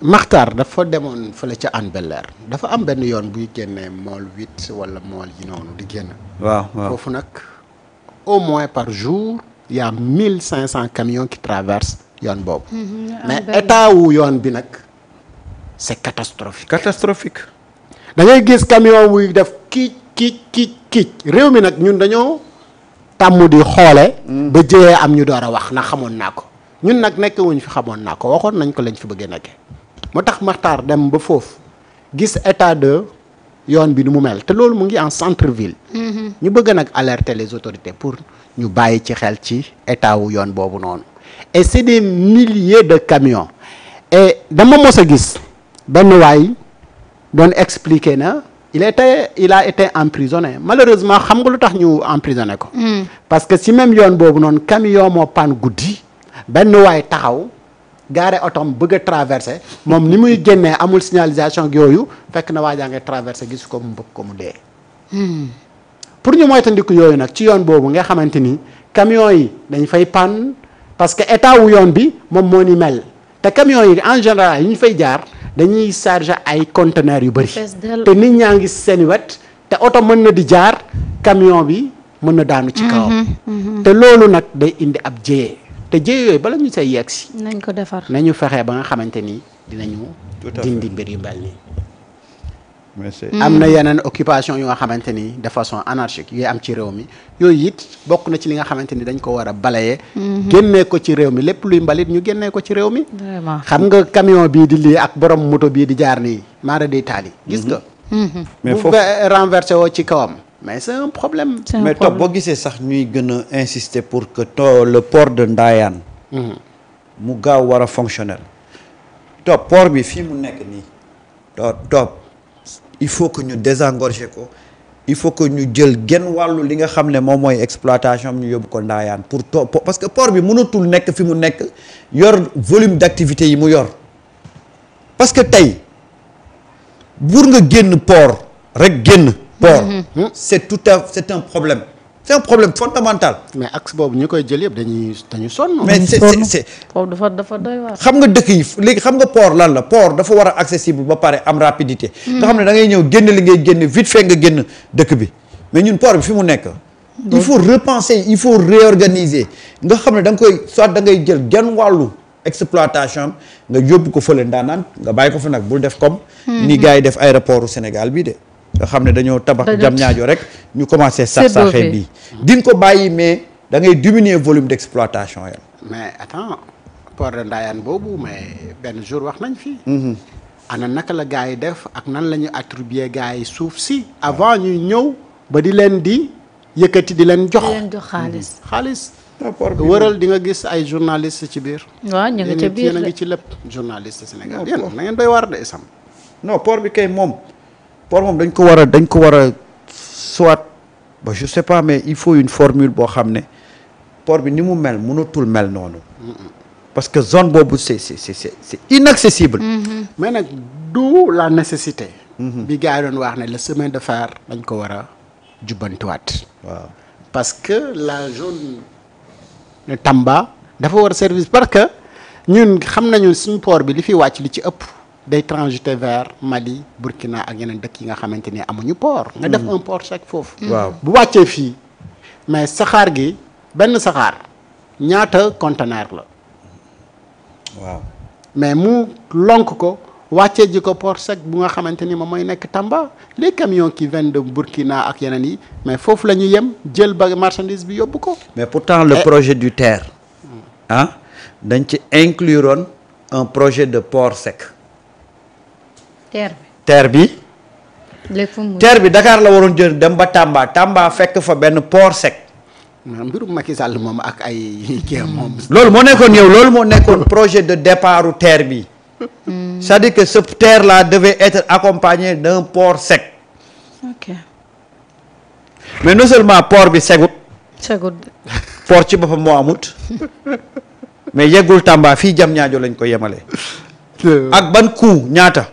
Maxtaar dafa demoon fële ca Hann Bel-Air dafa am benn yoon buy génnee mool 8 wala mool yi noonu di génn. waaw waaw foofu nag au moins par jour y a 1500 camions qui traversent yoon boobu. mais état wu yoon bi nag c'est catastrophique. catastrophique. da ngay gis camion buy def kiic réew mi nag ñun dañoo tàmm di xoole. ba jëyee am ñu door a wax ndax xamoon naa ko ñun nag nekk wuñ fi xamoon naa ko waxoon nañ ko lañ fi bëggee nekkee. moo tax Maxtaar dem ba foofu gis état de yoon bi nu mu mel te loolu mu ngi en centre ville. ñu bëgg nag alerter les autorités pour ñu bàyyi ci xel ci état wu yoon boobu noonu. et c'est des milliers de camions. et dama mos a gis benn waay doon expliquer na il a été emprisonné malheureusement xam nga lu tax ñu emprisonné ko. parce que si même yoon boobu noonu camion moo panne guddi benn waay taxaw. gaare otom bëgg a traversé moom ni muy génnee amul signalisation ak yooyu fekk na waajaa ngay traversé gis ko mu mbëgg ko mu dee. pour ñu moytandiku yooyu nag ci yoon boobu nga xamante ni camions yi dañ fay panne parce que état wu yoon bi moom moo ni mel te camions yi en général yi ñu fay jaar dañuy charger ay conteneurs yu bëri. te nit ñaa ngi seen wet te oto mën na di jaar camion bi mën na daanu ci kawam. te loolu nag day indi ab jéyee. te jëye yooyu bala ñu say yegg si nañ ko defar nañu fexe ba nga xamante ni dinañu dindi mbir yu mel nii. am na yeneen occupation yoo nga xamante ni de façon anarchique yooyu am ci réew mi yooyu it bokk na ci li nga xamante ni dañ ko war a balayer. génnee ko ci réew mi lépp luy mbalit ñu génnee ko ci réew mi. vraiment xam nga camion bii di lii ak borom moto bii di jaar nii maara day taali gis nga. mais bu foofu renversé woo ci kawam. mais c'est un problème. mais topp boo gisee sax ñuy gën a insister pour que le port de Ndayane mu gaaw war a fonctionnel topp port bi fii mu nekk nii topp il faut que ñu désengorger ko il faut que ñu jël genn wàllu li nga xam ne moom mooy exploitation am ñu yóbbu ko Ndayane pour topp parce que port bi mënatul nekk fi mu nekk yor volume d'activité yi mu yor parce que tey pour nga génn port rek génn port c'est un problème c'est un problème fondamental. mais axe boobu ñu koy jël yëpp dañu sonn. mais c'est foofu dafa doy waar. xam nga dëkk yi léegi xam nga port lan la port dafa war a accessible ba pare am rapidité. nga xam ne da ngay ñëw génn li ngay génn vite fait nga génn dëkk bi mais ñun port bi fi mu nekk. il faut repenser il faut réorganiser nga xam ne da nga koy soit da ngay jël genn wàllu exploitation nga yóbbu ko fële ndaanaan nga bàyyi ko fa nag bul def comme. ni gars yi def aéroportu Sénégal bii de. nga xam ne dañoo tabax jam ñaajo rek ñu commencé sax-saxee bii di nga ko bàyyi mais da ngay diminuer volume d'exploitation ya mais attends port de Ndayane boobu mais benn jour wax nañ fii ana naka la gars yi def ak nan la ñu attribuer gars yi suuf si avant ñuy ñëw ba di leen di yëkkati di leen jox xaalis wëral di nga gis ay journaliste ci biir waaw ñu ngi ci biir yéen a ngi ci lépp journaliste Sénégal yéen na ngeen doy war de isam non port bi kay moom port moom dañ ko war a soit ba je sais pas mais il faut une formule boo xam ne port bi ni mu mel mënatul mel noonu parce que zone boobu c'est inaccessible mais nag du la nécessité bi gars yi doon wax ne le chemin de fer dañ ko war a jubbantiwaat waaw parce que la zone de Tamba dafa war a service parce que ñun xam nañu suñu port bi li fi wàcc li ci ëpp day transiter vers Mali Burkina ak yeneen dëkk yi nga xamante ni amuñu port. nga def un port sec foofu. waaw bu wàccee fii mais saxaar gi benn saxaar ñaata conteneur la. waaw mais mu lonk ko wàccee ji ko port sec bu nga xamante ni moom mooy nekk Tamba les camions qui viennent de Burkina ak yeneen yi mais foofu la ñu yem jël ba marchandise bi yóbbu ko. mais pourtant le projet du TER dañ ci incluroon un projet de port sec. TER bi Dakar la waroon jël dem ba Tamba fekk fa benn port sec. mbirum Macky Sall moom ak ay kii moom. loolu moo nekkoon projet de départ TER bi. c'est-à-dire que ce TER là devait être accompagné d'un port sec. ok mais non seulement port bi segut. port ci boppam moo amut. mais yeggul Tamba fii Diamniadio lañ ko yemale. ak ban coût ñaata.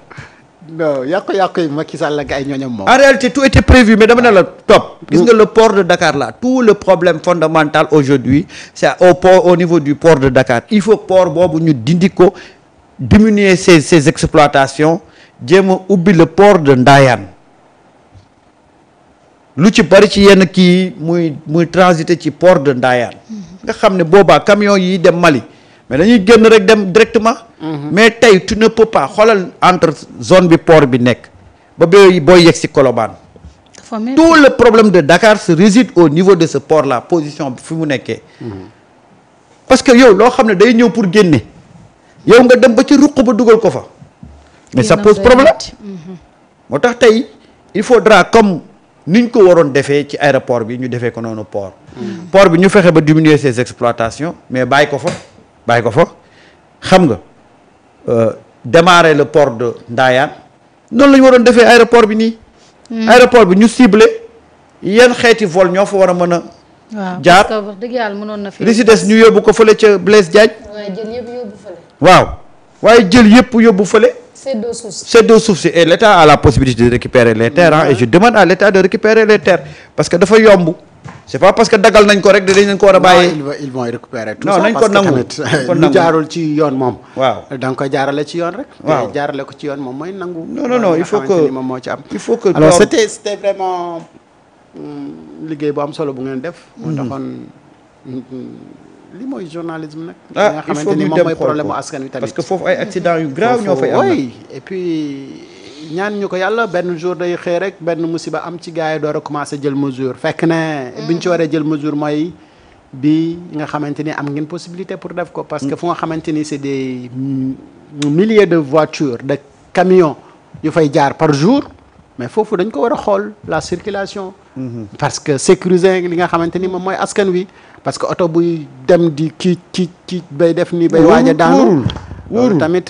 non yàqu-yàqu yi Macky Sall ak ay ñooñam moom. en réalité tout était prévu mais dama ne la topp. gis nga le port de Dakar là tout le problème fondamental aujourd'hui c'est au niveau du port de Dakar il faut port boobu ñu dindi ko diminuer ces exploitations jéem a ubbi le port de Ndayane lu ci bari ci yenn kii muy transiter ci port de Ndayane nga xam ne boobaa camion yi dem Mali mais dañuy génn rek dem directement mais tey tu ne peux pas xoolal entre zone bi port bi nekk ba booy yegg si Colobane tout le problème de Dakar se réside au niveau de ce port là position bi fi mu nekkee parce que yow loo xam ne day ñëw pour génne yow nga dem ba ci ruq ba dugal ko fa mais ça pose problème moo tax tey il faudra comme niñ ko waroon defee ci aéroport bi ñu defee ko noonu port bi ñu fexe ba diminuer ses exploitations mais bàyyi ko fa xam nga démarrer le port de Ndayane noonu la ñu waroon defee aéroport bi nii aéroport bi ñu ciblé yan xeeti vol ñoo fa war a mën a jaar parce que wax dëgg yàlla mënoon na fi li si des ñu yóbbu ko fële ca Blaise Diagne waaye jël yëpp yóbbu fële seddoo suuf si et l'État a la possibilité de récupérer les terres et je demande à l'État de récupérer les terres parce que dafa yomb c'est pas parce que dagal nañ ko rek dañ leen ko war a bàyyee ils vont récupérer tout non ça nañ ko nangu lu jaarul ci yoon moom waaw da nga koy jaarale ci yoon rek waaw jaarale ko ci yoon moom mooy nangu non il faut que moom moo ci am il faut que alors c'était vraiment liggéey bu am solo bu ngeen def moo taxoon li mooy journalisme nag nga xamante ni moom mooy problème mu askan wi tamit parce que foofu ay accident yu grave ñoo fay am oui et puis ñaan ñu ko yàlla benn jour day xëy rek benn musiba am ci gars yi door a commencé jël mesure fekk ne biñ ci waree jël mesure mooy bi nga xamante ni am ngeen possibilité pour def ko parce que fu nga xamante ni c'est des milliers de voitures de camions yu fay jaar par jour mais foofu dañ ko war a xool la circulation parce que sécuriser li nga xamante ni moom mooy askan wi parce que oto buy dem di kii bay def ni bay waaj a daanu loolu tamit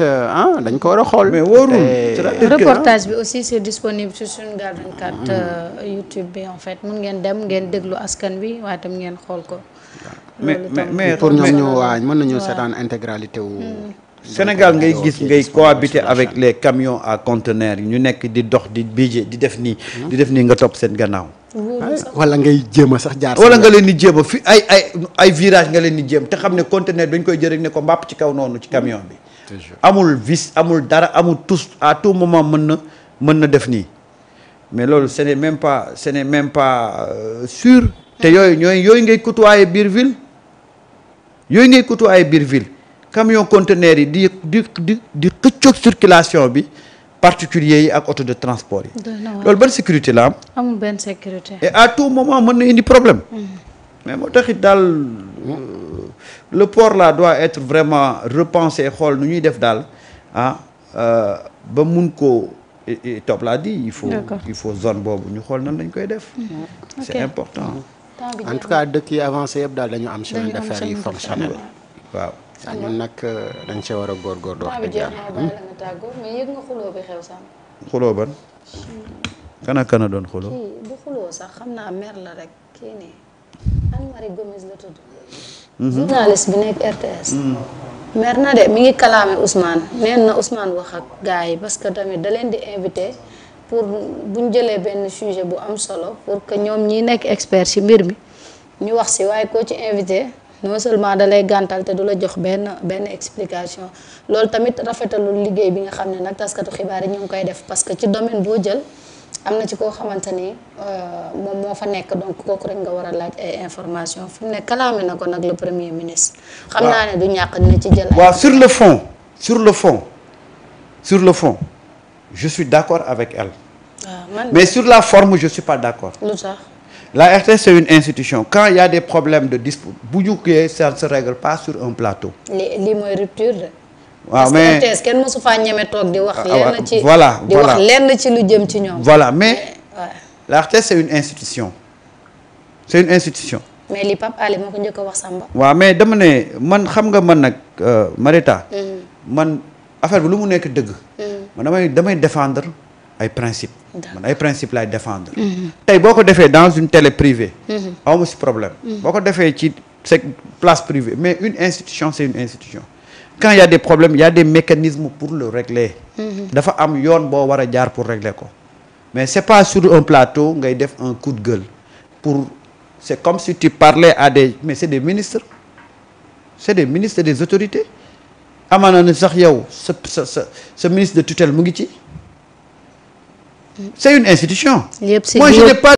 dañ ko war a xool. mais wóorul reportage bi aussi c'est disponible sur Sunugal 24 YouTube bi en fait mun ngeen dem ngeen déglu askan bi waaye tam ngeen xool ko. mais pour ñoom ñu mën nañu seetaan intégralité wu. Sénégal ngay gis ngay cohabiter avec les camions à conteneurs yi ñu nekk di dox di bouger di def nii. di def nii nga topp seen gannaaw. wala ngay jéem a sax jaar. wala nga leen di jéem a fi ay virage nga leen di jéem te xam ne conteneur dañ koy jël rek ne ko mbàpp ci kaw noonu ci camion bi. amul vis amul dara amul tous à tout moment mën na def nii mais loolu ce n'est même pas sûr te yooyu ngay côtoyer biir ville camion conteneur yi di xëccoog circulation bi particulier yi ak auto de transport yi loolu ban sécurité la am amul benn sécurité et à tout moment mën na indi problème mais moo taxit daal le port là doit être vraiment repensé xool nu ñuy def daal ba mun ko Top l'a dit il faut zone boobu ñu xool nan lañ koy def c'est important en tout cas dëkk yi avancé yëpp daal dañu am chemin de fer yi fonctionnel waaw ñun nag dañ see war a góorgóorlu wax dëgg yàlla mais yëg nga xuloo bi xew sax xuloo ban kana doon xuloo du xuloo sax xam naa mer la rek kii nii Anne-Marie Gomes la tudd journaliste bi nekk RTS mer na de mi ngi kalaame Ousmane neen na Ousmane wax ak gars yi parce que tamit da leen di invité pour buñ jëlee benn sujet bu am solo pour que ñoom ñi nekk expert ci mbir mi ñu wax ci waaye koo ci invité non seulement da lay gàntal te du la jox benn explication loolu tamit rafetalul liggéey bi nga xam ne nag taskatu xibaar yi ñu ngi koy def parce que ci domaine boo jël am na ci koo xamante ni moom moo fa nekk donc kooku rek nga war a laaj ay information fi mu ne kalaame na ko nag le premier ministre. xam naa ne du ñàkk dina ci jël. waaw sur le fond je suis d'accord avec elle. mais sur la forme je suis pas d'accord. lu tax. La RTS c'est une institution quand il y a des problèmes de dispute bu ñu kii ça ne se règle pas sur un plateau. lii mooy rupture de. waaw mais RTS kenn mosu faa ñeme toog di wax. lenn ci voilà di wax lenn ci lu jëm ci ñoom. voilà mais la RTS c'est une institution. mais li Pape Ali moo ko njëkk a wax Samba. waaw mais dama ne man xam nga man nag Marita. man affaire bi lu mu nekk dëgg. man damay défendre ay principes. man ay principes laay défendre. tey boo ko defee dans une télé privée. awma si problème. boo ko defee ci place privée mais une institution c'est une institution. quand il y a des problèmes il y a des mécanismes pour le régler. dafa am yoon boo war a jaar pour régler ko. mais c'est pas sur un plateau ngay def un coup de gueule pour c'est comme si tu parlais à mais c'est des ministres c'est des autorités amaana ne sax yow sa ministre de tutelle mu ngi ci. c'est une institution. yëpp si moi je n'ai pas